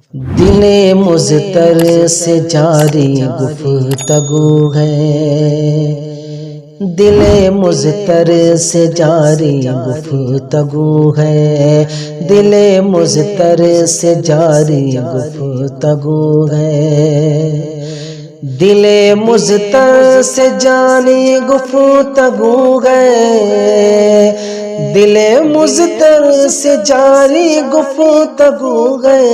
دل مضطر سے جاری گفتگو ہے، دل مضطر سے جاری گفتگو ہے، دل مضطر سے جاری گفتگو ہے، دل مضطر سے جاری گفتگو ہے، دل مضطر سے جاری گفتگو ہے،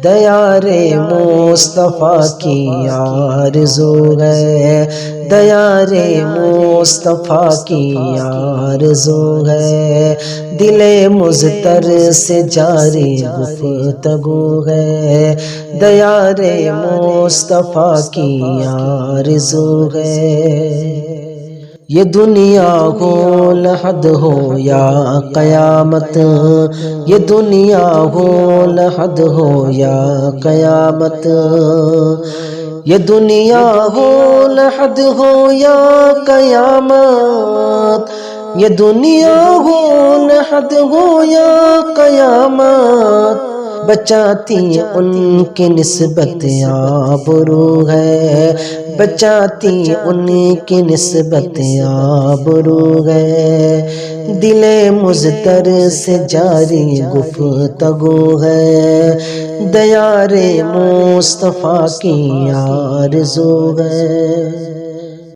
دیار مصطفیٰ کی آرزو ہے، دیار مصطفیٰ کی آرزو ہے، دل مضطر سے جاری گفتگو ہے، دیار مصطفیٰ کی آرزو ہے۔ یہ دنیا ہو لحد ہو یا قیامت، یہ دنیا ہو لحد ہو یا قیامت، یہ دنیا ہو لحد ہو یا قیامت، یہ دنیا ہو لحد ہو یا قیامت، بچاتی ان کی نسبت آبرو ہے، بچاتی ان کی نسبت آبرو ہے، دل مضطر سے جاری گفتگو ہے، دیار مصطفیٰ کی آرزو ہے۔